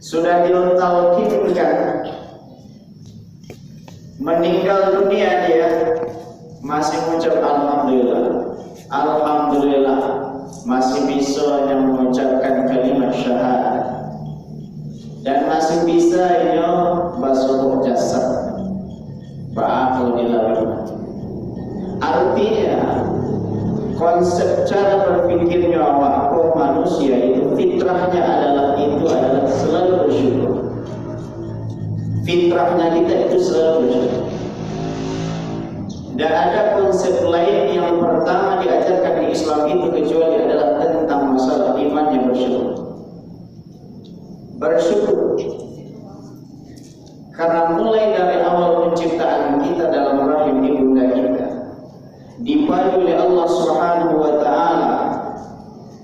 sudah ditalkinkan meninggal dunia dia masih mengucap alhamdulillah, alhamdulillah, masih bisa yang mengucapkan kalimat syahadat dan masih bisa ini basuh jasad ba'akul dilawin. Artinya konsep cara berpikirnya awak manusia itu fitrahnya adalah selalu bersyukur. Fitrahnya kita itu selalu bersyukur. Dan ada konsep lain yang pertama diajarkan di Islam itu kecuali adalah tentang masalah iman yang bersyukur. Bersyukur karena mulai dari awal penciptaan kita dalam rahim ibunda kita dipadu oleh Allah Subhanahu wa taala,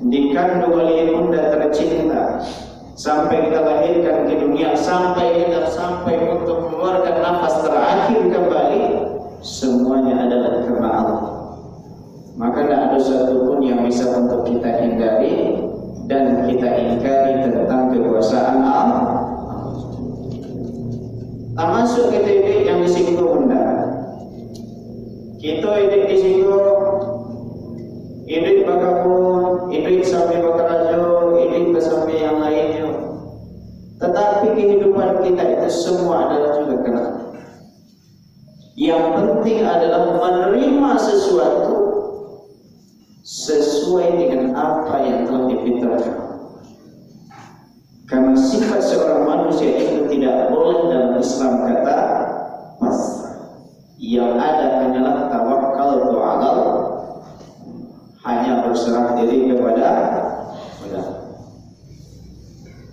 dikandung oleh ibunda tercinta sampai kita lahirkan ke dunia, sampai untuk mengeluarkan nafas terakhir kembali, semuanya adalah karena Allah. Maka tidak ada satupun yang bisa untuk kita hindari dan kita ingkari tentang kekuasaan Allah. Termasuk kita ini yang disinggung bunda. Kita ini disinggung, ini bakapun, ini sampai bakarajo, ini sampai yang lainnya. Tetapi kehidupan kita itu semua adalah juga karena yang penting adalah menerima sesuatu sesuai dengan apa yang telah difitrahkan. Karena sifat seorang manusia itu tidak boleh dalam Islam kata pasrah. Yang ada hanyalah tawakkal Allah, hanya berserah diri kepada Allah.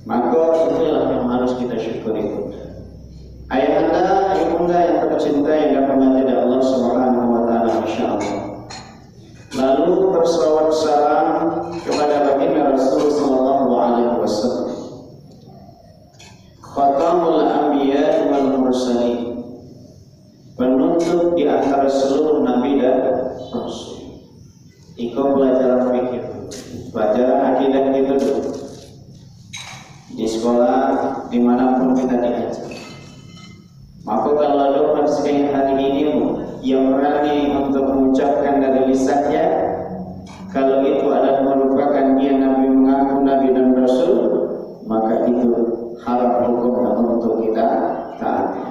Maka itulah yang harus kita syukuri. Ayahanda, ibunda yang tercinta yang dirahmati oleh Allah Subhanahu wa taala, masyaallah. Lalu bersalawat salam kepada baginda Rasul sallallahu alaihi wasallam, khatamul anbiya wal mursalin, penutup di antara seluruh nabi dan rasul. Ikut pelajaran fikih, pelajaran akidah itu dulu. Di sekolah dimanapun kita diajar. Maka kalau ada orang sekali hari ini yang berani untuk mengucapkan dari lisannya, kalau itu adalah merupakan dia nabi, mengaku nabi dan rasul, maka itu haram hukumnya untuk kita taati.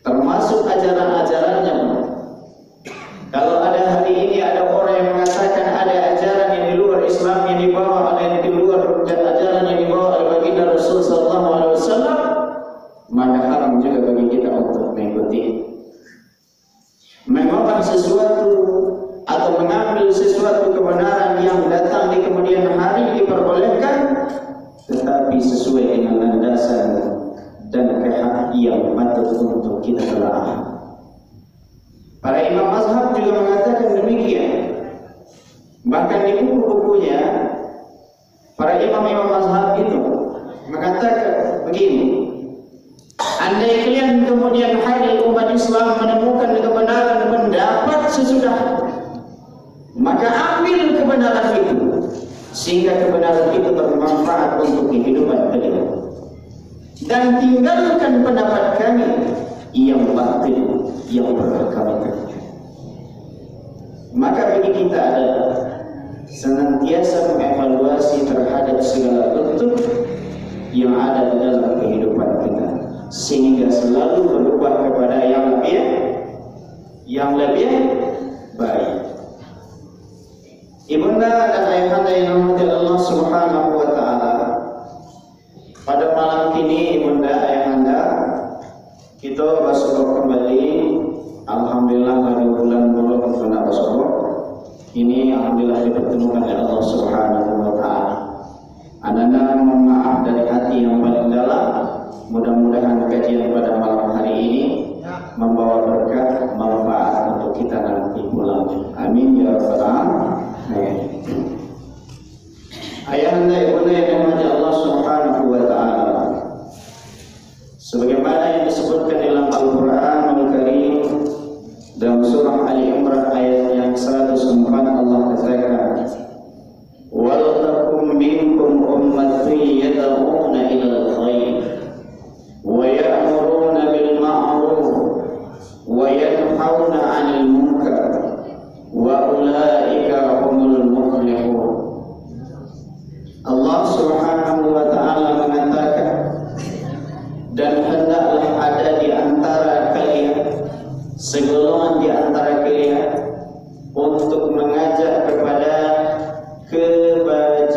Termasuk ajaran-ajarannya. Kalau ada hari ini ada orang yang mengatakan ada ajaran yang di luar Islam yang dibawa oleh di luar ajaran yang dibawa oleh baginda Rasul sallallahu alaihi wasallam, maka haram juga bagi kita untuk mengikuti. Mengolah sesuatu atau mengambil sesuatu kebenaran yang datang di kemudian hari diperbolehkan, tetapi sesuai dengan landasan dan kehak yang patut untuk kita telah. Para imam mazhab juga mengatakan demikian. Bahkan di buku-bukunya para imam-imam mazhab itu mengatakan begini: andai kalian kemudian hari umat Islam menemukan kebenaran pendapat sesudah, maka ambil kebenaran itu sehingga kebenaran itu bermanfaat untuk kehidupan kalian, dan tinggalkan pendapat kami yang batil yang pernah kami kerjakan. Maka bagi kita adalah senantiasa mengevaluasi terhadap segala bentuk yang ada di dalam kehidupan kita, sehingga selalu berubah kepada yang lebih baik. Ibunda dan ayahanda yang dirahmati Allah Subhanahu wa taala, pada malam ini ibunda ayahanda kita bersyukur kembali. Alhamdulillah pada bulan Ramadan ini alhamdulillah dipertemukan oleh Allah Subhanahu wa taala. Ananda mohon maaf dari hati yang paling dalam. Mudah-mudahan kajian pada malam hari ini membawa berkah manfaat untuk kita nanti pulangnya. Amin ya rabbal alamin. Ayahanda ibunda yang dirahmati Allah Subhanahu wa taala, sebagaimana yang disebutkan dalam Al-Qur'anul Karim dalam surah Ali Imran ayat yang 104, Allah katakan, "Wal takum minkum ummatun yad'una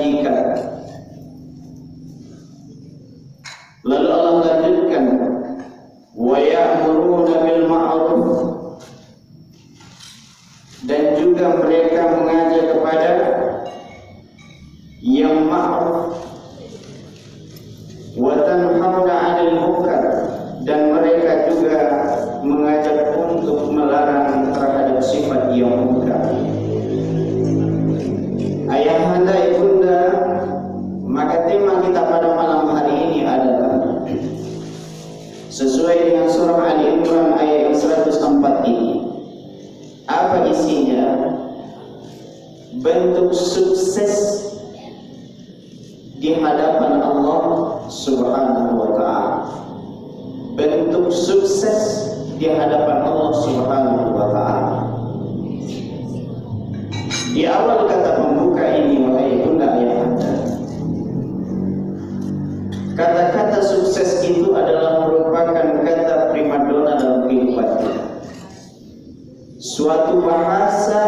kebajikan. Lalu Allah lanjutkan, wa ya'muruna bil ma'ruf, dan juga mereka mengajak kepada yang ma'ruf, wa tanhauna 'anil munkar, dan mereka juga mengajak untuk melarang terhadap sifat yang munkar. Ayahanda ibunda, maka tema kita pada malam hari ini adalah sesuai dengan surah Ali Imran ayat 104 ini. Apa isinya? Bentuk sukses di hadapan Allah Subhanahu wa ta'ala. Bentuk sukses di hadapan Allah Subhanahu wa ta'ala. Di awal kata pembuka ini, wahai bunda ayahanda, kata-kata sukses itu adalah merupakan kata primadona dalam kehidupan kita. Suatu bahasa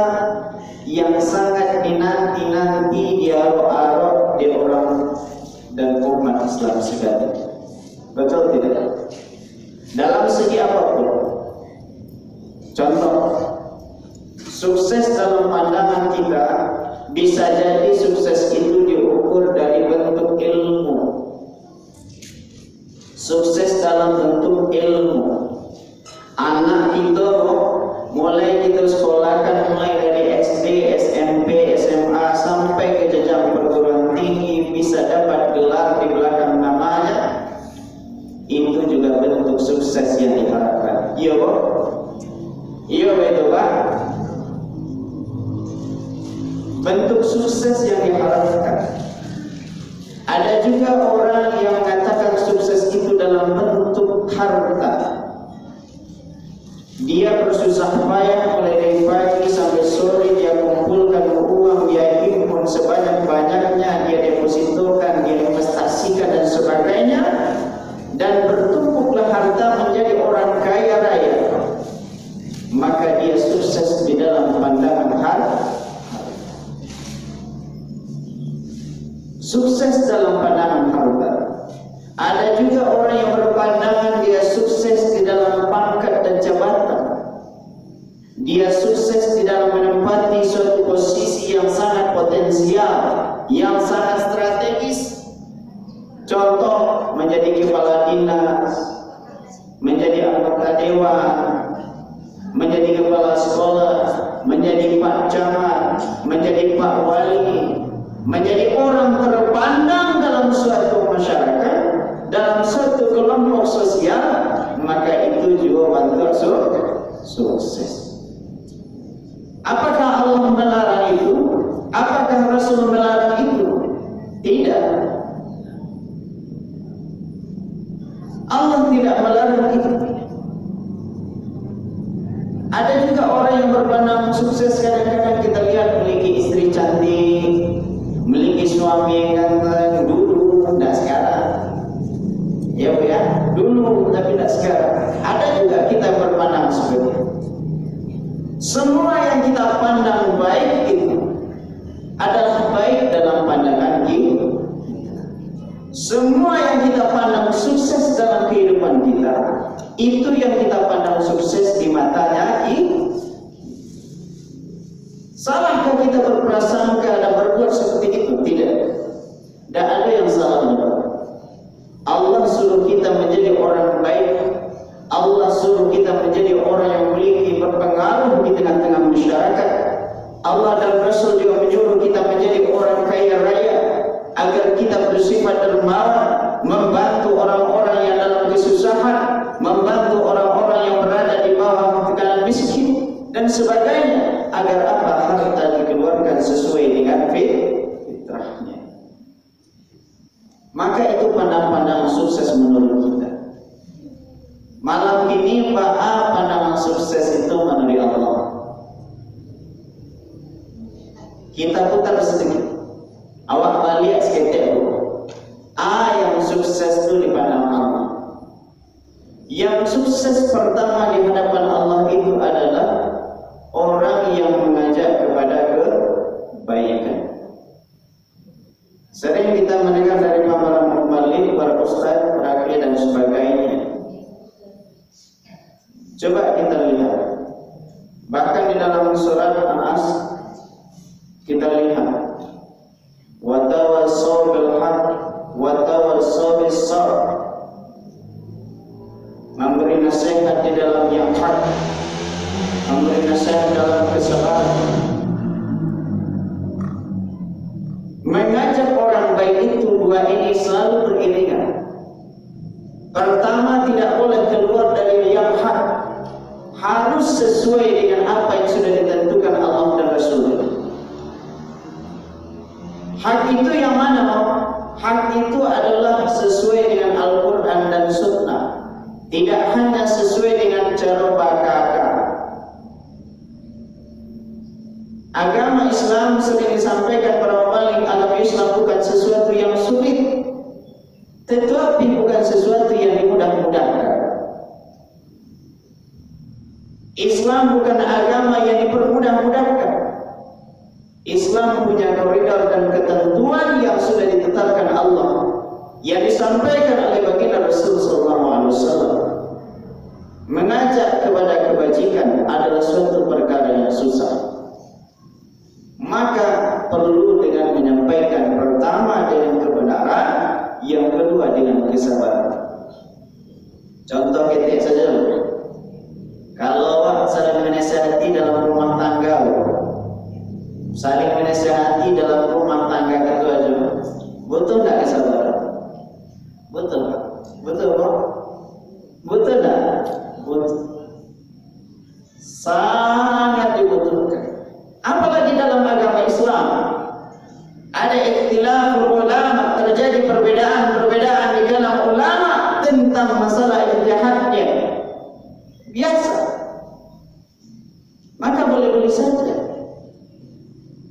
yang sangat dinanti-nanti, diarok-arok di orang dan umat Islam sekalian. Betul tidak? Dalam segi apapun. Contoh, sukses dalam pandangan kita bisa jadi sukses itu diukur dari bentuk ilmu. Sukses dalam bentuk ilmu. Anak kita mulai kita sekolahkan mulai dari SD, SMP, SMA sampai ke jenjang perguruan tinggi bisa dapat gelar di belakang namanya. Itu juga bentuk sukses yang diharapkan. Iya, Pak? Iya, betul, Pak? Bentuk sukses yang diharapkan. Ada juga orang yang mengatakan sukses itu dalam bentuk harta. Dia bersusah payah mulai dari pagi sampai sore, dia kumpulkan uang, dia himpun sebanyak-banyaknya, dia depositokan, dia investasikan dan sebagainya, dan bertumpuklah harta menjadi orang kaya raya. Maka dia sukses di dalam pandangan harta. Sukses dalam pandangan harta. Ada juga orang yang berpandangan dia sukses di dalam pangkat dan jabatan. Dia sukses di dalam menempati suatu posisi yang sangat potensial, yang sangat strategis. Contoh, menjadi kepala dinas, menjadi anggota dewan, menjadi kepala sekolah, menjadi pak camat, menjadi pak wali, menjadi orang terpandang dalam suatu masyarakat, dalam suatu kelompok sosial, maka itu juga bentuk sukses. Apakah Allah melarang itu? Apakah Rasul melarang itu? Tidak. Allah tidak melarang itu. Ada juga orang yang berpandang sukses, kadang-kadang kita lihat memiliki istri cantik, memiliki suami yang ganteng, dulu, tidak sekarang. Ya Bu ya, dulu tapi tidak sekarang. Ada juga kita berpandang seperti itu. Semua yang kita pandang baik itu adalah baik dalam pandangan kita. Semua yang kita pandang sukses dalam kehidupan kita, itu yang kita pandang sukses di matanya kita. Salahkah kita berprasangka dan berbuat seperti itu? Tidak. Tidak ada yang salah. Allah suruh kita menjadi orang baik. Allah suruh kita menjadi orang yang memiliki berpengaruh di tengah-tengah masyarakat. Allah dan Rasul juga menyuruh kita menjadi orang kaya raya, agar kita bersifat dermawan, membantu orang-orang yang dalam kesusahan, membantu orang-orang yang berada di bawah tekanan miskin dan sebagainya, agar apa? Harta dikeluarkan sesuai dengan fitrahnya. Maka itu pandangan-pandangan sukses menurut kita. Malam ini pandangan sukses itu menurut Allah. Kita putar sedikit. Awak balik seketik. Yang sukses itu di pandangan Allah. Yang sukses pertama di hadapan Allah itu adalah orang yang mengajak kepada kebaikan. Sering kita mendengar dari paparan mubalik, para ustaz, para kiai dan sebagainya. Coba kita lihat. Bahkan di dalam surat An-Nas kita lihat wa tawassaw bil haqq wa tawassaw bis sabr. Memberi nasihat di dalam yang hak, memberi nasihat dalam kesabaran. Mengajak orang baik itu dua ini selalu beriringan. Pertama, tidak boleh keluar dari yang hak, harus sesuai dengan apa yang sudah ditentukan Allah dan Rasulnya. Hak itu yang mana? Hak itu adalah sesuai dengan Al-Quran dan Sunnah, tidak hanya sesuai dengan cara bakaka. Agama Islam sering disampaikan para pembalik, agama Islam bukan sesuatu yang sulit, tetapi bukan sesuatu yang dimudah-mudahkan. Islam bukan agama yang dipermudah-mudahkan. Islam punya koridor dan ketentuan yang sudah ditetapkan Allah, yang disampaikan oleh baginda Rasulullah SAW. Mengajak kepada kebajikan adalah suatu perkara yang susah. Maka perlu dengan menyampaikan pertama dengan kebenaran, yang kedua dengan kesabaran. Contoh ketik saja. Kalau saling menasihati dalam rumah tangga, saling menasihati dalam rumah tangga itu aja, butuh nggak kesabaran? Betul, betul, betul nggak? Betul. Sangat dibutuhkan. Apalagi dalam agama Islam ada ikhtilaful ulama, terjadi perbedaan di dalam ulama tentang masalah ijtihadnya. Biasa. Maka boleh-boleh saja.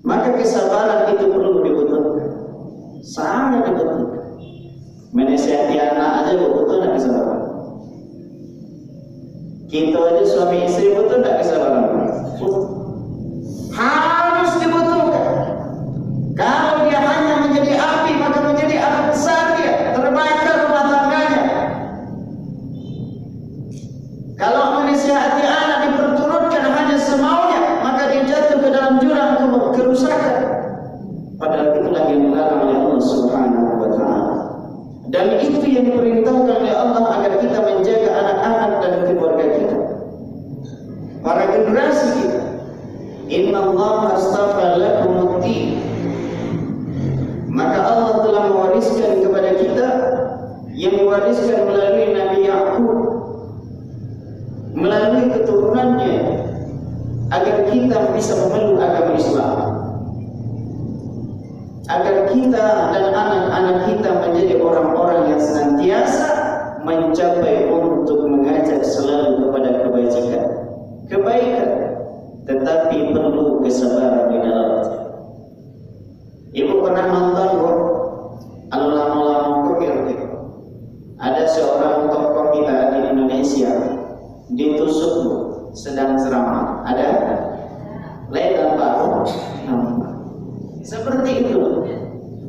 Maka kesabaran itu perlu dibutuhkan. Sangat dibutuhkan. Menasihati anak aja butuh enggak kesabaran? Kita aja suami istri butuh enggak kesabaran? Harus dibutuhkan. Kalau dia hanya menjadi api, maka menjadi api besar dia, terbakar rumah tangganya. Kalau menasihati anak diperturutkan hanya semaunya, maka dia jatuh ke dalam jurang kerusakan. Padahal itulah yang dilarang oleh Allah Subhanahu wa Ta'ala. Dan itu yang diperintahkan oleh Allah agar kita menjaga anak-anak dan keluarga kita, para generasi kita. Inna Allah astafa lakum ad-din. Maka Allah telah mewariskan kepada kita, yang mewariskan melalui Nabi Ya'qub, melalui keturunannya, agar kita bisa memeluk agama Islam, agar kita dan anak-anak kita menjadi orang-orang yang senantiasa mencapai untuk mengajak selalu kepada kebaikan, tetapi perlu kesabaran di dalamnya. Ibu pernah nonton lama-lama kok ada seorang tokoh kita di Indonesia ditusuk sedang ceramah, ada lain baru seperti itu.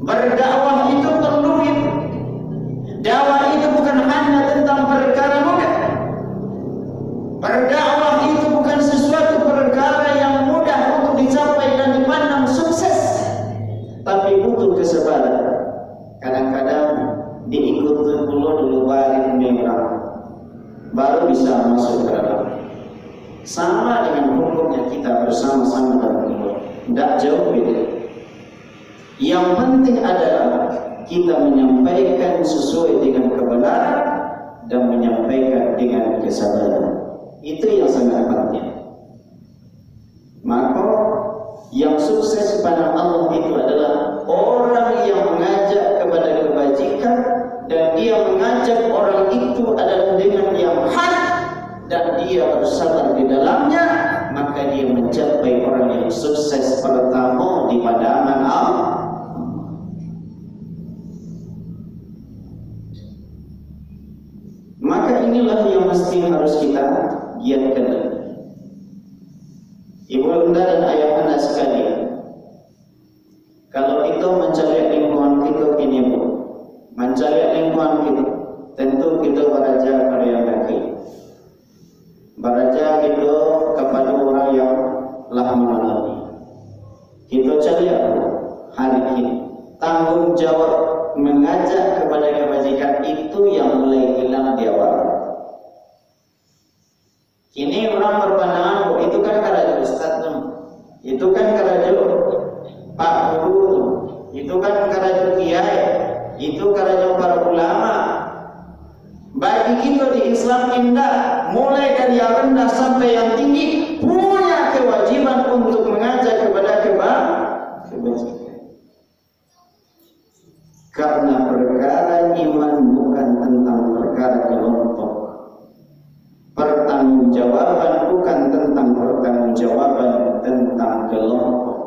Berdakwah itu perlu itu. Dakwah itu bukan hanya tentang perkara mudah. Berdakwah itu bukan sesuatu perkara yang mudah untuk dicapai dan dipandang sukses, tapi butuh kesabaran. Kadang-kadang diikuti dulu baris merah, baru bisa masuk ke dalam. Sama dengan hukumnya kita bersama-sama dalam hidup, tidak jauh beda. Yang penting adalah kita menyampaikan sesuai dengan kebenaran dan menyampaikan dengan kesabaran. Itu yang sangat penting. Maka yang sukses pada Allah itu adalah orang yang mengajak kepada kebajikan, dan dia mengajak orang itu adalah dengan yang hak, dan dia bersabar di dalamnya, maka dia mencapai orang yang sukses pertama di pandangan Allah. Maka inilah yang mesti harus kita giatkan. Ibu bunda dan ayah anda sekalian, kalau kita mencari lingkungan tanggung jawab mengajak kepada kebajikan itu yang mulai hilang di awal. Kini orang berpandangan, oh, itu kan karajo ustaz tuh, itu kan karajo pak guru, itu kan karajo kiai, itu karajo para ulama. Bagi kita di Islam indah, mulai dari yang rendah sampai yang tinggi, punya kewajiban untuk mengajak kepada kebajikan. Karena perkara iman bukan tentang perkara kelompok. Pertanggungjawaban bukan tentang pertanggungjawaban tentang kelompok.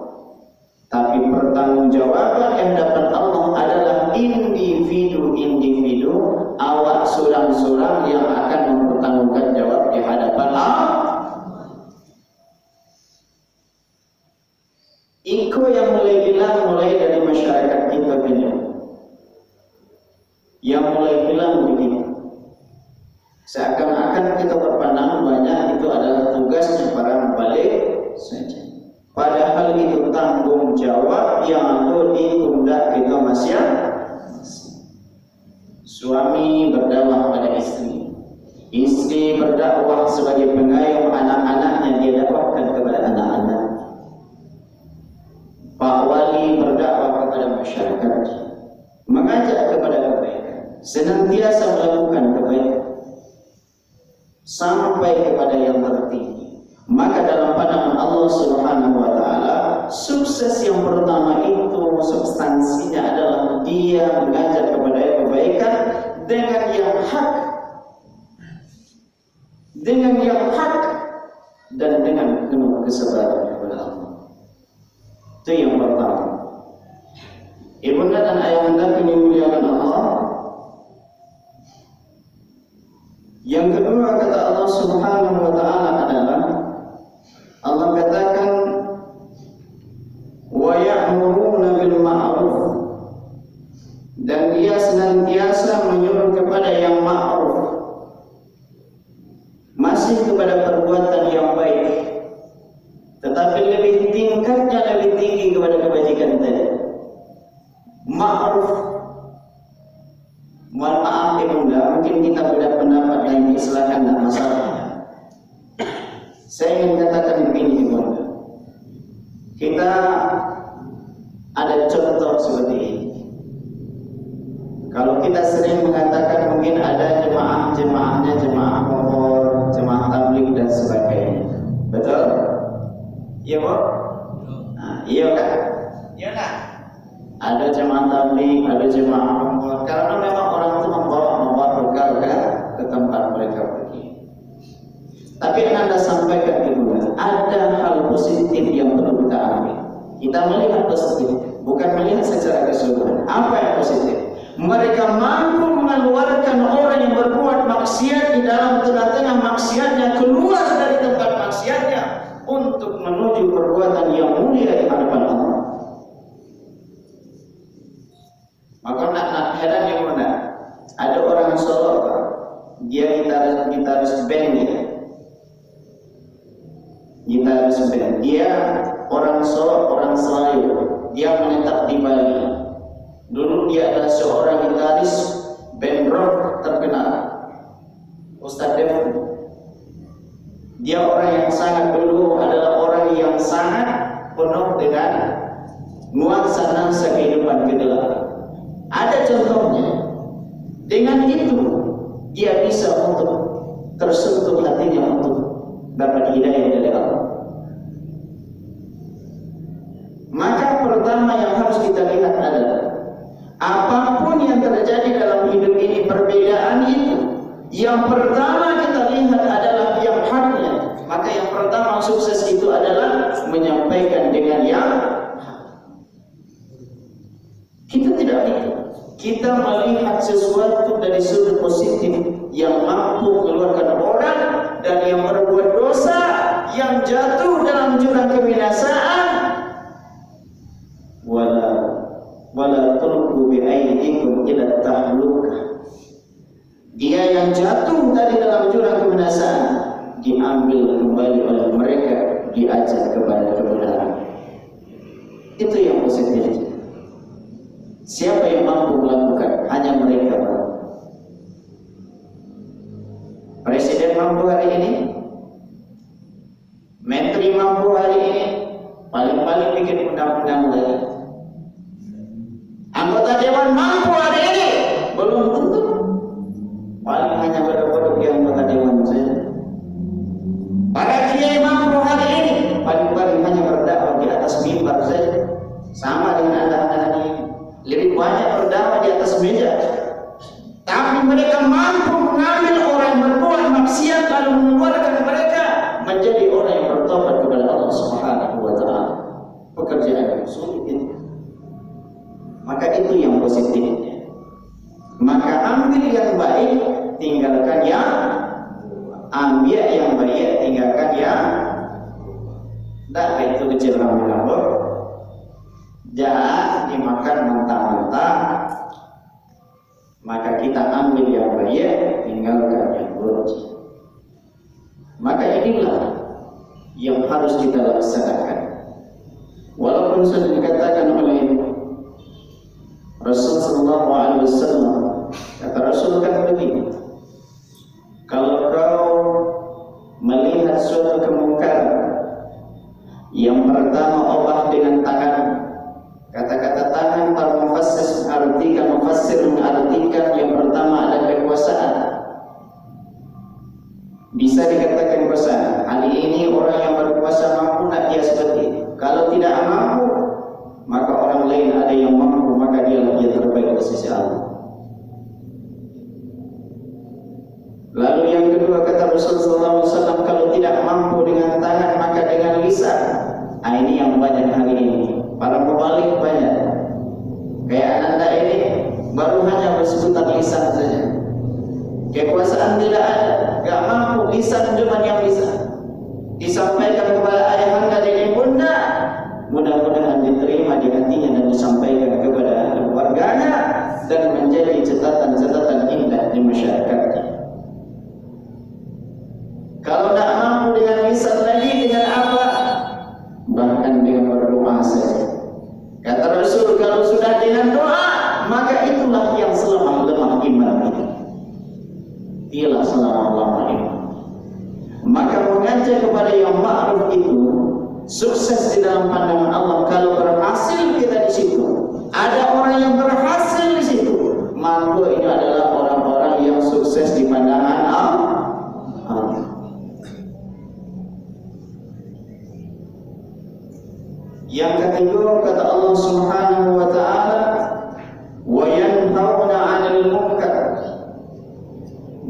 Tapi pertanggungjawaban yang dapat Allah adalah individu-individu, awak surang-surang yang akan mempertanggungjawabkan jawab di hadapan Allah. Iko yang mulai hilang mulai dari masyarakat kita ini. Yang mulai hilang begini. Seakan-akan kita berpandangan banyak itu adalah tugasnya para mubalik saja. Padahal itu tanggung jawab yang ada di pundak kita masing-masing. Suami berdakwah pada istri, istri berdakwah sebagai pengayom anak-anaknya, dia dakwahkan kepada anak-anak. Pak wali berdakwah kepada masyarakat, mengajak kepada kebaikan, senantiasa melakukan kebaikan sampai kepada yang tertinggi. Maka dalam pandangan Allah Subhanahu wa taala, sukses yang pertama itu substansinya adalah dia mengajak kepada kebaikan dengan yang hak, dan dengan penuh kesabaran kepada Allah. Itu yang pertama. Ibunda dan ayahanda yang dimuliakan Allah. Yang kedua kata Allah Subhanahu wa taala adalah, Allah katakan wa ya'muruna bil ma'ruf, dan dia senantiasa menyuruh kepada yang ma'ruf, masih kepada perbuatan yang baik, tetapi tingkatnya lebih tinggi kepada kebajikan tadi. Ma'ruf, mohon maaf ibunda, mungkin kita beda pendapat dan silakan, tidak masalah. Saya ingin katakan begini ibunda, kita ada contoh seperti ini. Kalau kita sering mengatakan mungkin ada jemaahnya jemaah umur, jemaah tabligh dan sebagainya, betul? Iya bu? Nah, iya kan? Iya kan? Ada jemaah tabligh, ada jemaah umur, karena memang orang itu membawa bekal ke tempat mereka pergi. Tapi yang Anda sampaikan itu ada hal positif yang perlu kita ambil. Kita melihat positif, bukan melihat secara keseluruhan. Apa yang positif? Mereka mampu mengeluarkan orang yang berbuat maksiat di dalam tengah-tengah maksiatnya, keluar dari tempat maksiatnya untuk menuju perbuatan yang mulia di hadapan Allah. Maka nak heran yang mana? Ada orang Solo, dia gitaris band ya. Gitaris band. Dia orang Solo, orang Selayu. Dia menetap di Bali. Dulu dia adalah seorang gitaris band rock terkenal, Ustaz Dev. Dia orang yang sangat dulu adalah orang yang sangat penuh dengan nuansa-nuansa kehidupan kedelapan. Ada contohnya. Dengan itu dia bisa untuk tersentuh hatinya untuk dapat hidayah dari Allah. Maka pertama yang harus kita lihat adalah apapun yang terjadi dalam hidup ini, perbedaan itu, yang pertama kita lihat adalah yang haknya. Maka yang pertama sukses itu adalah menyampaikan dengan yang kita tidak lihat. Kita melihat sesuatu dari sudut positif yang mampu mengeluarkan orang dan yang berbuat dosa, yang jatuh dalam jurang kebinasaan. Wala tulqu bi aydikum ila tahlukah. Dia yang jatuh tadi dalam jurang kebinasaan diambil kembali oleh mereka, diajak kepada kebenaran. Itu yang positif. Siapa yang mampu melakukan? Hanya mereka. Presiden mampu hari ini, menteri mampu hari ini, paling-paling bikin undang-undang lagi. Anggota dewan mampu hari ini, belum tentu. Paling hanya bodoh-bodoh yang anggota dewan saja. Para kiai mampu hari ini, paling-paling hanya berdakwah di atas mimbar saja. Sama dengan anak-anak ini, lebih banyak berdakwah di atas meja. Tapi mereka mampu mengambil orang yang berbuat maksiat lalu mengeluarkan mereka menjadi orang yang bertobat kepada Allah Subhanahu wa taala. Pekerjaan yang sulit itu. Maka itu yang positifnya. Maka ambil yang baik, tinggalkan yang ambil yang baik, tinggalkan yang tak itu kecil rambut. Jangan dimakan mentah-mentah. Maka kita ambil yang baik, tinggalkan yang buruk. Maka inilah yang harus kita laksanakan. Walaupun sudah dikatakan oleh Rasul sallallahu alaihi wasallam, kata Rasul kan begini, kalau kau melihat suatu kemungkaran, yang pertama obah dengan tangan. Kata-kata tangan para mufassir mengartikan yang pertama ada kekuasaan. Bisa dikatakan kuasa. Hari ini orang yang berkuasa mampu nak dia seperti itu. Kalau tidak mampu, maka orang lain ada yang mampu, maka dia lebih terbaik di sisi Allah. Lalu yang kedua kata Rasulullah SAW, kalau tidak mampu dengan tangan maka dengan lisan. Ini yang banyak hari ini. Para pembalik banyak. Kayak anda ini baru hanya bersebutan lisan saja. Kekuasaan tidak ada, gak mampu, lisan cuma yang bisa disampaikan kepada ayahanda dan ibunda. Mudah-mudahan diterima di hatinya dan disampaikan kepada keluarganya dan menjadi catatan-catatan indah di masyarakatnya. Kalau tak mampu dengan lisan lagi dengan apa? Bahkan dengan berdoa saja. Kata Rasul, kalau sudah dengan doa, maka itulah yang selemah-lemah iman kita. Itulah selemah-lemah iman. Maka mengajak kepada yang ma'ruf itu sukses di dalam pandangan Allah. Kalau berhasil kita di situ, ada orang yang berhasil di situ, maka ini adalah orang-orang yang sukses di pandangan Allah. Yang ketiga kata Allah Subhanahu wa taala, wa yanhauna 'anil munkar,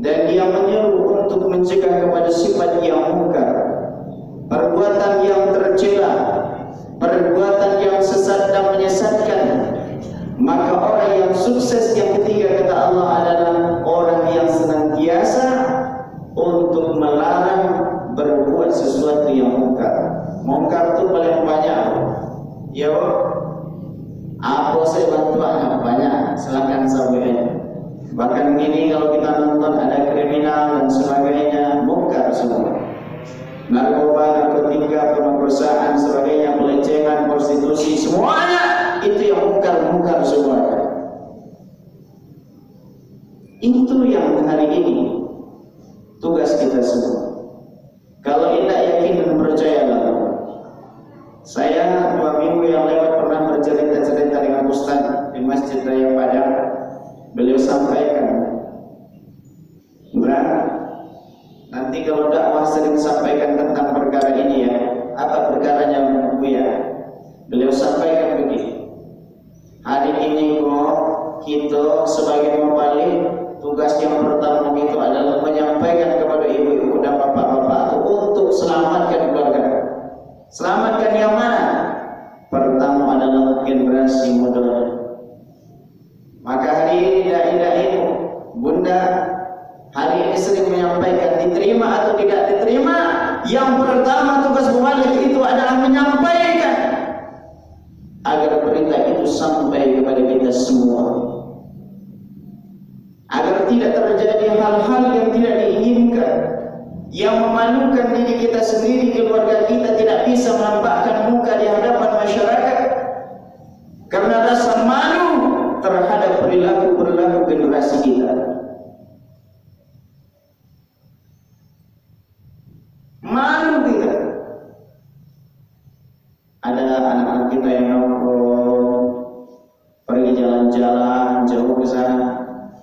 dan dia menyeru untuk mencegah kepada sifat yang munkar, perbuatan yang tercela, perbuatan yang sesat dan menyesatkan. Maka orang yang sukses yang ketiga kata Allah adalah orang yang senantiasa untuk melarang berbuat sesuatu yang munkar. Munkar itu paling banyak. Ya, apa saya bantuan banyak, silakan sampaikan. Bahkan ini kalau kita nonton ada kriminal dan sebagainya, munkar semua. Narkoba, narkotika, pemerkosaan, sebagainya, pelecehan, prostitusi, semuanya itu yang munkar semuanya. Itu yang hari ini tugas kita semua. Kalau tidak yakin dan percayalah. Saya 2 minggu yang lewat pernah bercerita-cerita dengan Ustaz di Masjid Raya Padang. Beliau sampaikan, nanti kalau dakwah sering sampaikan tentang perkara ini ya, apa perkaranya Bu ya? Beliau sampaikan begini, hari ini kok kita sebagai mubalik, tugas yang pertama itu adalah menyampaikan kepada ibu-ibu dan bapak-bapak untuk selamatkan keluarga. Selamatkan yang mana? Pertama adalah generasi muda. Maka hari ini dai-dai bunda hari ini sering menyampaikan, diterima atau tidak diterima, yang pertama tugas mubalik itu adalah menyampaikan agar berita itu sampai kepada kita semua, agar tidak terjadi hal-hal yang tidak diinginkan, yang memalukan diri kita sendiri, keluarga kita tidak bisa menampakkan muka di hadapan masyarakat karena rasa malu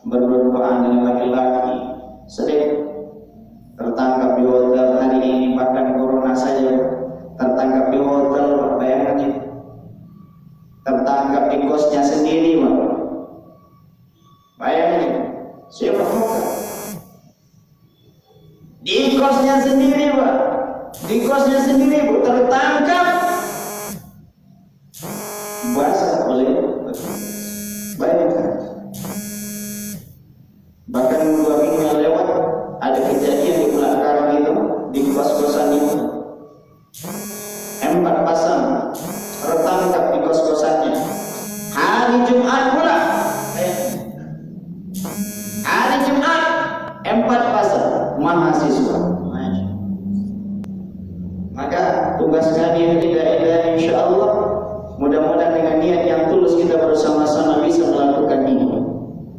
berduaan dengan laki-laki, sering tertangkap di hotel hari ini, bahkan corona saja tertangkap di hotel, bayangkan itu, tertangkap di kosnya sendiri, bayangkan siapa muka di kosnya sendiri, di kosnya sendiri tertangkap basah oleh, bayangkan. Bahkan 2 minggu yang lewat ada kejadian di Pulau Karang itu, di kos-kosan itu 4 pasang tertangkap di kos-kosannya. Hari Jumat pula, hari Jumat 4 pasang mahasiswa. Maka tugas kami tidak insya Allah, mudah-mudahan dengan niat yang tulus kita bersama-sama bisa melakukan ini.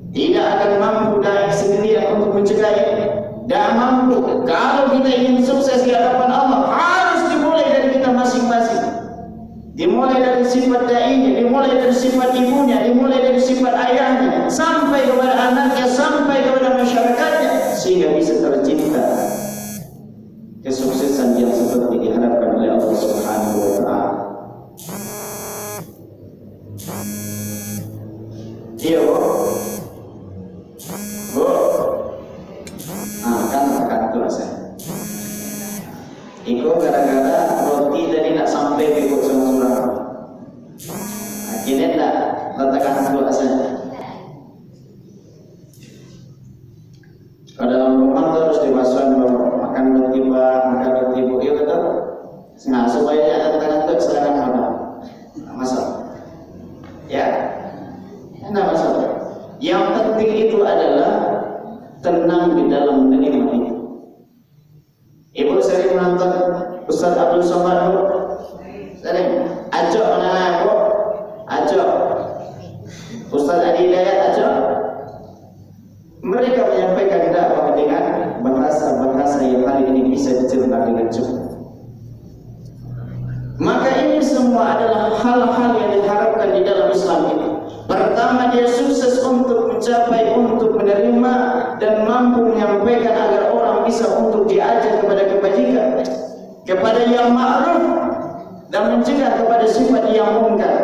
Tidak akan mampu dari sendirian untuk mencegah ini. Tidak mampu. Kalau kita ingin sukses di hadapan Allah, harus dimulai dari kita masing-masing. Dimulai dari sifat da'inya, dimulai dari sifat ibunya, dimulai dari sifat ayahnya, sampai kepada anaknya, sampai kepada masyarakatnya, sehingga bisa tercipta kesuksesan yang seperti diharapkan oleh Allah Subhanahu wa Ta'ala. Iya, Bu, kan tuh saya. Iko gara-gara roti tadi nak sampai ke ibu sama orang. Akhirnya tak letakkan dulu saya. Kalau dalam rumah tuh harus dimasukkan makan roti makan roti bu, iya betul. Nah supaya dia letakkan tuh silakan makan. Masak. Ya, tidak masalah. Yang penting itu adalah tenang di dalam menerima itu. Ibu sering menonton Ustaz Abdul Somad, sering ajak anak-anak, Bu, ajak Ustaz Adi Hidayat, ajak. Mereka menyampaikan dakwah dengan bahasa-bahasa yang hari ini bisa dicerna dengan cukup. Maka ini semua adalah hal-hal yang diharapkan di dalam Islam ini. Pertama, dia sukses untuk mencapai, untuk menerima dan mampu menyampaikan agar orang bisa untuk diajak kepada kebajikan, kepada yang ma'ruf, dan mencegah kepada sifat yang munkar,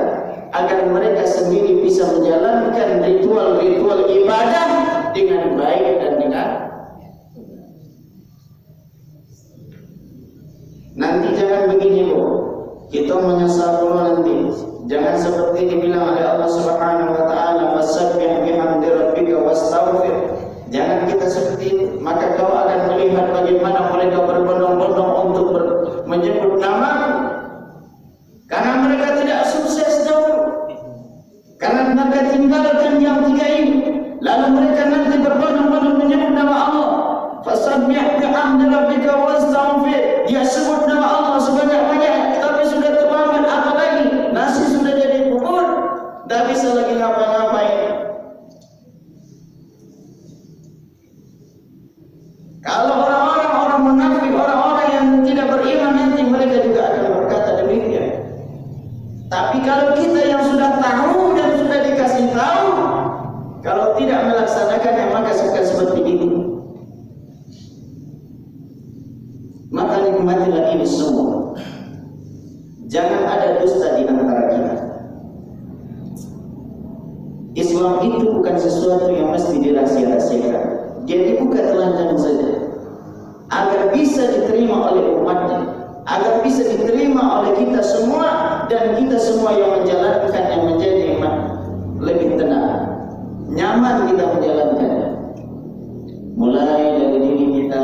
agar mereka sendiri bisa menjalankan ritual-ritual ibadah dengan baik dan dengan nanti. Jangan begini, Bu, kita menyesal dulu nanti. Jangan seperti dibilang oleh Allah Subhanahu wa Ta'ala, fasabbih bihamdi rabbika wastaghfir. Jangan kita seperti itu. Maka kau akan melihat bagaimana mereka berbondong-bondong untuk menyebut namamu, karena mereka tidak sukses dahulu, karena mereka tinggalkan yang 3 ini. Lalu mereka nanti berbondong-bondong menyebut nama Allah. Fasabbih bihamdi rabbika wastaghfir. Dia sebut nama Allah sebanyak-banyak, tapi sudah terlambat. Apalagi nasi sudah jadi bubur, tidak bisa lagi ngapa-ngapain. Kalau orang munafik, orang-orang yang tidak beriman, nanti mereka juga akan berkata demikian. Tapi kalau kita yang sudah tahu dan sudah dikasih tahu, kalau tidak melaksanakannya, maka suka seperti ini. Maka nikmatilah ini semua. Jangan ada dusta di antara kita. Islam itu bukan sesuatu yang mesti dirahsia-rahasiakan. Dia dibuka telanjang saja, agar bisa diterima oleh umatnya, agar bisa diterima oleh kita semua, dan kita semua yang menjalankan yang menjadi lebih tenang, nyaman kita menjalankannya. Mulai dari diri kita,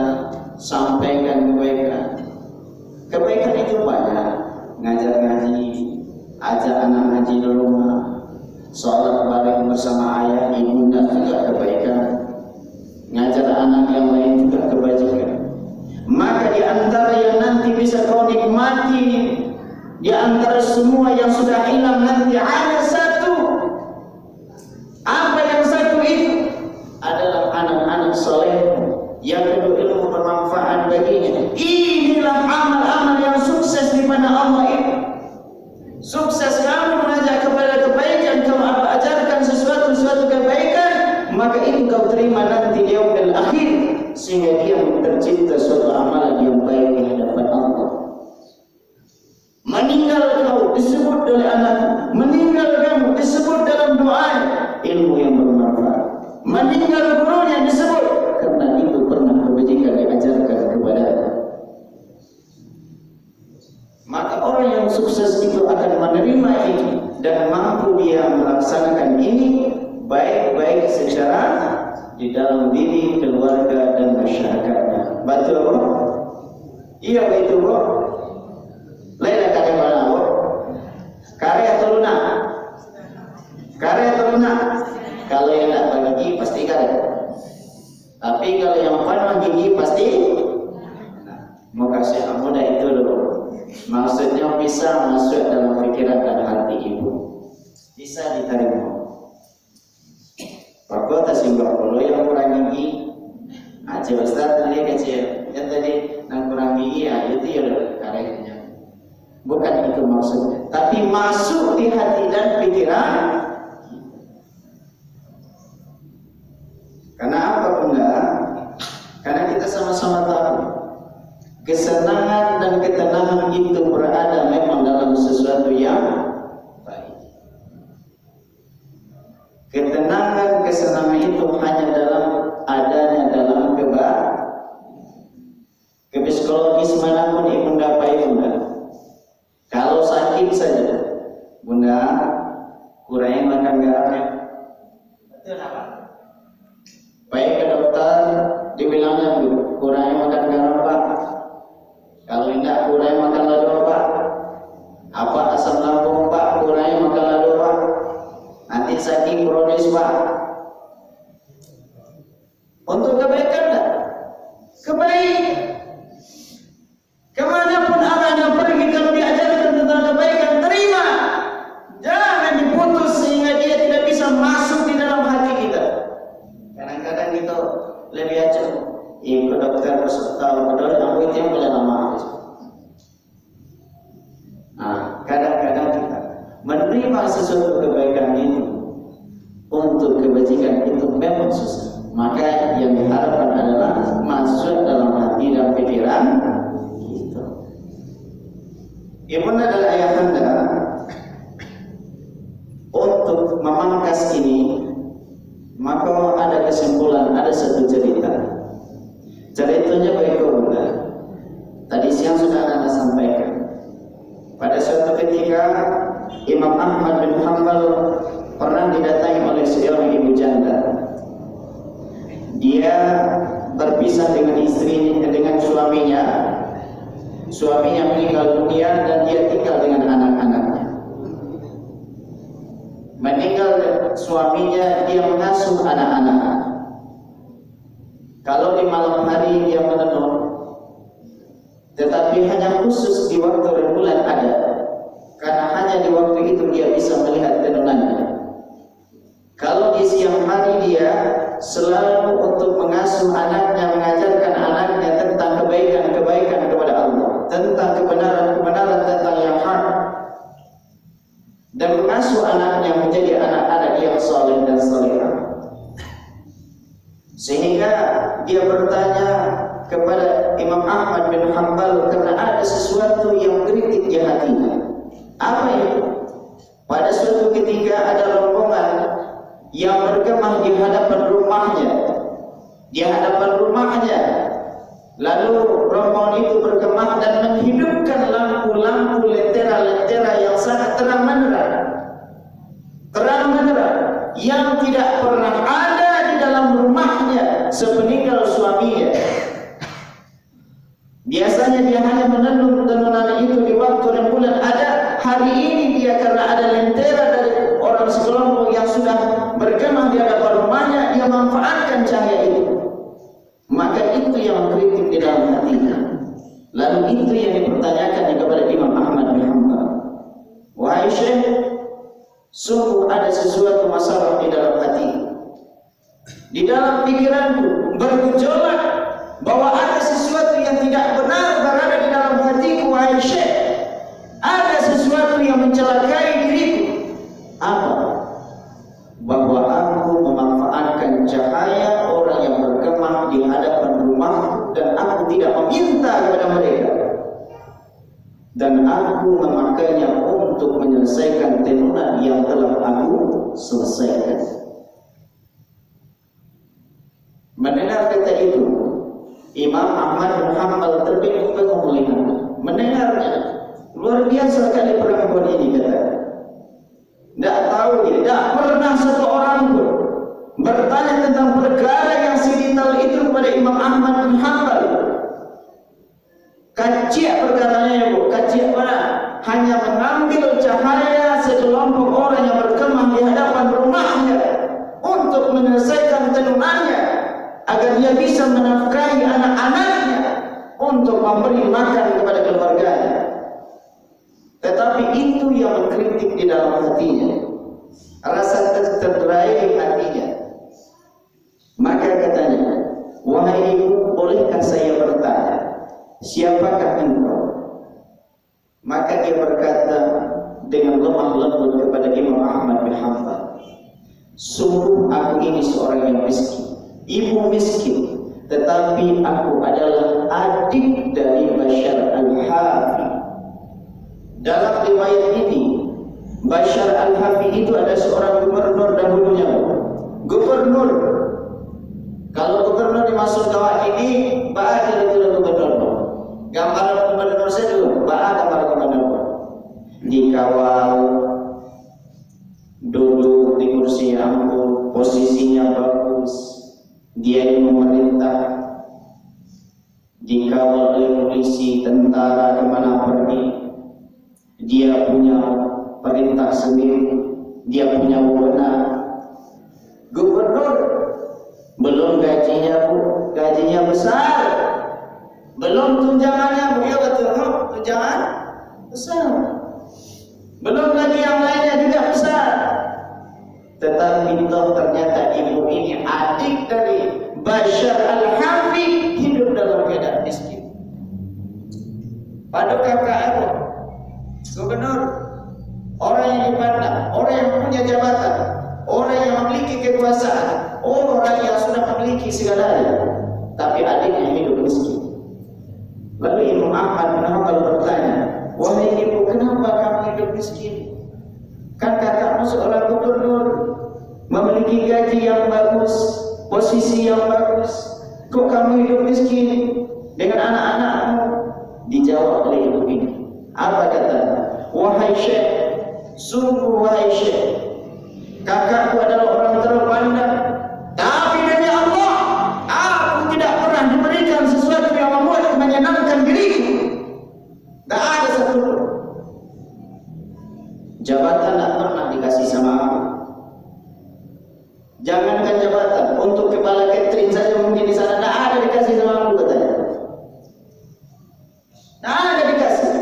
sampaikan kebaikan. Kebaikan itu banyak. Ngajar ngaji, ajak anak ngaji di rumah, sholat bareng bersama ayah, ibunda juga kebaikan. Ngajar anak yang lain juga kebajikan. Maka di antara yang nanti bisa kau nikmati, di antara semua yang sudah hilang nanti ada satu. Apa yang satu itu? Adalah anak-anak soleh yang kedua ilmu bermanfaat baginya. Inilah amal-amal yang sukses di mana Allah itu. Sukses kamu mengajak kepada kebaikan, kamu ajarkan sesuatu kebaikan, maka itu kau terima nanti di yaumil akhir, sehingga dia tercipta suatu amalan yang baik di hadapan Allah. Meninggal kau disebut oleh anak, meninggal kamu disebut dalam doa ilmu yang bermanfaat, meninggal gurunya disebut karena itu pernah kebajikan diajarkan kepadanya. Maka orang yang sukses itu akan menerima ini dan mampu dia melaksanakan ini baik-baik secara di dalam diri, keluarga dan masyarakatnya. Betul bro? Iya betul bro. Lain karya mana bro? Karya atau lunak? Karya atau lunak? Kalau yang tak bagi gigi pasti karya. Tapi kalau yang pandang gigi pasti mau kasih muda itu dulu. Maksudnya bisa masuk dalam pikiran dan hati ibu, bisa diterima. Pakot asimbang kalau yang kurang gigi, aja Ustaz tadi kecil, ya tadi yang kurang gigi, itu ya udah karyanya. Bukan itu maksudnya, tapi masuk di hati dan pikiran. Karena apa bunda? Karena kita sama-sama tahu kesenangan dan ketenangan itu berada memang dalam sesuatu yang baik. Ketenangan, kesenangan itu hanya adanya dalam psikologis manapun ibunda apa ibunda. Kalau sakit saja, bunda kurangi makan garamnya. Betul apa? Baik ke dokter dibilangnya kurangi makan garam pak. Kalau tidak kurangi makan lado pak. Apa asam lambung pak, kurangi makan lado pak. Nanti sakit kronis pak. Untuk kebaikan tak? Kebaikan. Kemanapun arahnya pergi, kalau diajarkan tentang kebaikan, terima. Jangan diputus sehingga dia tidak bisa masuk di dalam hati kita. Kadang-kadang kita lebih aja ke dokter tahu padahal aku itu yang boleh lama. Nah, kadang-kadang kita menerima sesuatu kebaikan itu untuk kebajikan itu memang susah. Maka yang diharapkan adalah masuk dalam hati dan pikiran kita. Ibunda dan ayahanda untuk memangkas ini, maka ada kesimpulan, ada satu cerita. Ceritanya baik bunda. Tadi siang sudah anda sampaikan. Pada suatu ketika Imam Ahmad bin Hanbal pernah didatangi oleh seorang ibu janda. Dia berpisah dengan istrinya, dengan suaminya. Suaminya meninggal dunia dan dia tinggal dengan anak-anaknya. Meninggal suaminya, dia mengasuh anak-anak. Kalau di malam hari dia menenun, tetapi hanya khusus di waktu rembulan ada, karena hanya di waktu itu dia bisa melihat tenunannya. Kalau di siang hari dia selalu untuk mengasuh anaknya, mengajarkan anaknya tentang kebaikan-kebaikan kepada Allah, tentang kebenaran-kebenaran tentang yang hak, dan mengasuh anaknya menjadi anak-anak yang saleh dan salihah. Sehingga dia bertanya kepada Imam Ahmad bin Hanbal karena ada sesuatu yang kritik di hatinya. Apa itu? Pada suatu ketika ada rombongan yang berkemah di hadapan rumahnya. Di hadapan rumahnya. Lalu rombongan itu berkemah dan menghidupkan lampu-lampu lentera-lentera yang sangat terang menerang. Terang menerang yang tidak pernah ada di dalam rumahnya sepeninggal suaminya. Biasanya dia hanya menenun tenunan itu di waktu rembulan ada. Hari ini dia karena ada lentera dari orang sekelompok yang sudah berkemah di hadapan rumahnya, dia manfaatkan cahaya itu. Maka itu yang kritik di dalam hatinya. Lalu itu yang dipertanyakan kepada Imam Ahmad bin Hanbal. Wahai Syekh, sungguh ada sesuatu masalah di dalam hati. Di dalam pikiranku bergejolak bahwa ada sesuatu yang tidak benar berada di dalam hatiku, wahai Syekh. Ada sesuatu yang mencelakai diriku. Apa? Bahwa aku memanfaatkan cahaya Mendengar kata itu, Imam Ahmad bin Hanbal terbit pemulihan. Mendengarnya, luar biasa sekali perempuan ini kata. Tidak tahu dia, tidak pernah satu orang pun bertanya tentang perkara yang sedetail itu kepada Imam Ahmad bin Hanbal. Kajian perkaranya ya bu, kajian mana? Hanya mengambil cahaya sekelompok orang yang berkemah di hadapan rumahnya untuk menyelesaikan tenunannya agar dia bisa menafkahi anak-anaknya untuk memberi makan kepada keluarganya. Tetapi itu yang mengkritik di dalam hatinya, rasa terderai hatinya. Maka katanya, wahai ibu, bolehkah saya bertanya, siapakah engkau? Maka dia berkata dengan lemah lembut kepada Imam Ahmad bin Hanbal, sungguh aku ini seorang yang miskin, ibu miskin, tetapi aku adalah adik dari Bashar al-Hafi. Dalam riwayat ini, Bashar al-Hafi itu ada seorang gubernur dahulunya. Gubernur. Kalau gubernur dimaksud kawat ini, ada itu gubernur. Gambaran gubernur saya dulu, ada gambaran gubernur. Dikawal, duduk di kursi yang posisinya bagus, dia yang memerintah, dikawal oleh polisi, tentara kemana pergi. Dia punya perintah sendiri, dia punya wewenang. Gubernur, belum gajinya bu, gajinya besar, belum tunjangannya bu, ya betul, tunjangan besar, belum lagi yang lainnya juga besar. Tetapi toh ternyata ibu ini adik dari Bashar al-Hafi, hidup dalam keadaan miskin. Pada kakak aku, gubernur, orang yang dipandang, orang yang punya jabatan, orang yang memiliki kekuasaan, orang yang sudah memiliki segalanya, tapi adiknya hidup miskin. Lalu Imam Ahmad bin Hanbal bertanya, wahai ibu, kenapa kamu hidup miskin? Kan kakakmu seorang gubernur, memiliki gaji yang bagus, posisi yang bagus, kok kamu hidup miskin dengan anak-anakmu? Dijawab oleh ibu ini, apa katanya? Wahai Syekh, sungguh wahai Syekh, kakakku adalah orang terpandang, tapi demi Allah, aku tidak pernah diberikan sesuatu yang membuat menyenangkan diriku. Tak ada satu pun. Jabatan tak pernah dikasih sama aku. Jangankan jabatan, untuk kepala catering saja mungkin di sana tak ada dikasih sama aku katanya. Tak ada dikasih.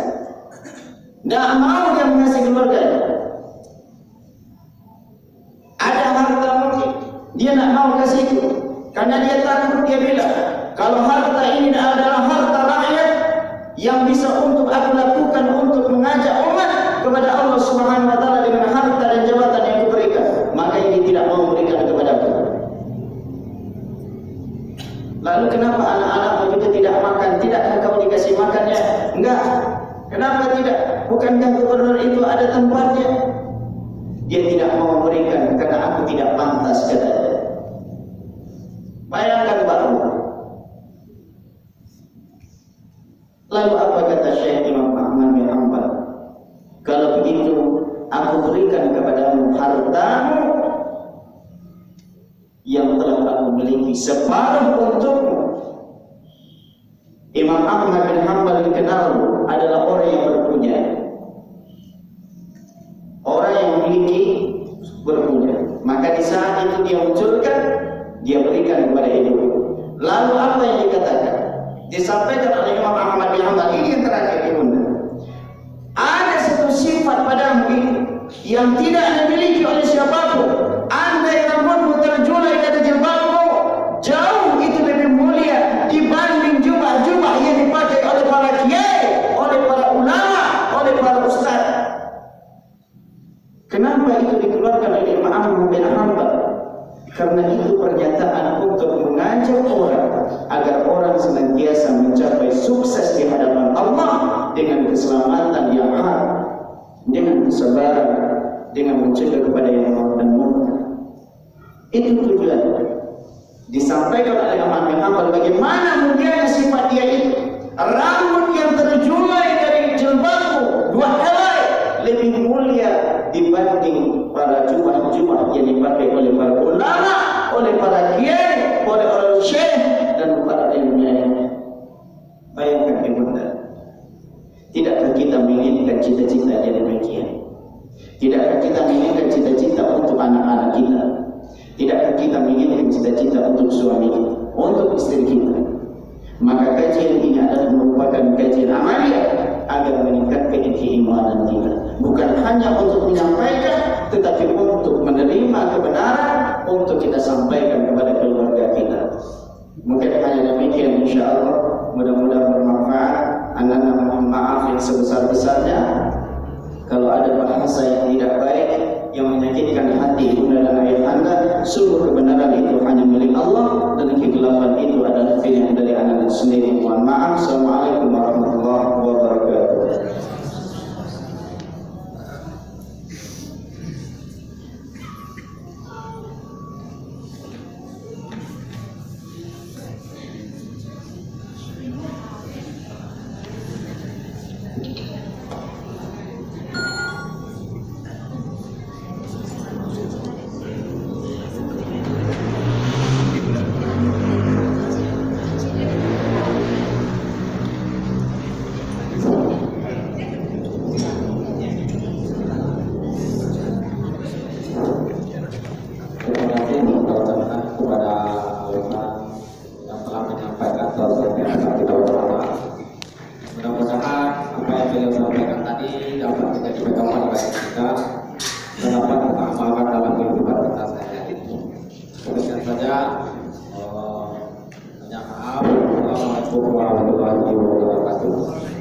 Tak mau dia mengasihi keluarganya. Ada harta mungkin dia nak mau kasihku, karena dia takut. Dia bilang, kalau harta ini adalah harta rakyat yang bisa untuk aku lakukan untuk mengajak umat kepada Allah Subhanahu wa taala dengan harta dan jabatan yang kuberikan, maka ini tidak mau memberikan kepada aku. Lalu kenapa anak-anakmu juga tidak makan? Tidakkah kau dikasih makannya? Enggak. Kenapa tidak? Bukankah gubernur itu ada tempatnya? Dia tidak mau memberikan karena aku tidak pantas katanya. Bayangkan baru. Lalu apa kata Syekh Imam Ahmad bin Hanbal? Kalau begitu, aku berikan kepadamu hartamu yang telah aku miliki, separuh untukmu. Imam Ahmad bin Hanbal dikenal adalah orang yang berpunya, orang yang memiliki berpunya. Maka di saat itu dia munculkan, dia berikan kepada ibu. Lalu apa yang dikatakan? Disampaikan oleh Imam Ahmad bin Hanbal, ini yang terakhir ibunda. Ada satu sifat padamu ini yang tidak dimiliki oleh siapapun. Andai rambutmu terjulai dari jilbabmu, jauh itu lebih mulia dibanding jubah-jubah yang dipakai oleh para kiai, oleh para ulama, oleh para ustaz. Kenapa itu dikeluarkan oleh Imam Ahmad bin Hanbal? Karena itu pernyataan untuk mengajak orang agar orang senantiasa mencapai sukses di hadapan Allah dengan keselamatan yang hak, dengan kesabaran, dengan mencegah kepada yang maut dan munkar. Itu tujuan. Disampaikan oleh Ahmad bin Hanbal bagaimana mulianya sifat dia itu. Rambut yang terjulai dari jilbabmu 2 helai lebih mulia dibanding para jubah-jubah yang dipakai oleh para ulama, oleh para kiai, oleh para syekh dan para ilmuwan. Bayangkan ibunda, tidakkah kita menginginkan cita-cita yang demikian? Tidakkah kita menginginkan cita-cita untuk anak-anak kita? Tidakkah kita menginginkan cita-cita untuk suami kita, untuk istri kita? Maka kajian ini adalah merupakan kajian amalia agar meningkatkan keimanan kita. Bukan hanya untuk menyampaikan, tetapi untuk menerima kebenaran, untuk kita sampaikan kepada keluarga kita. Mungkin hanya demikian, insyaAllah. Mudah-mudahan bermanfaat. Anak-anak mohon maaf yang sebesar-besarnya kalau ada bahasa yang tidak baik, yang menyakitkan hati ibunda dan ayah anda. Sungguh kebenaran itu hanya milik Allah, dan kegelapan itu adalah pilihan dari anak-anak sendiri. Mohon maaf. Assalamualaikum warahmatullahi wabarakatuh. Assalamualaikum warahmatullahi wabarakatuh.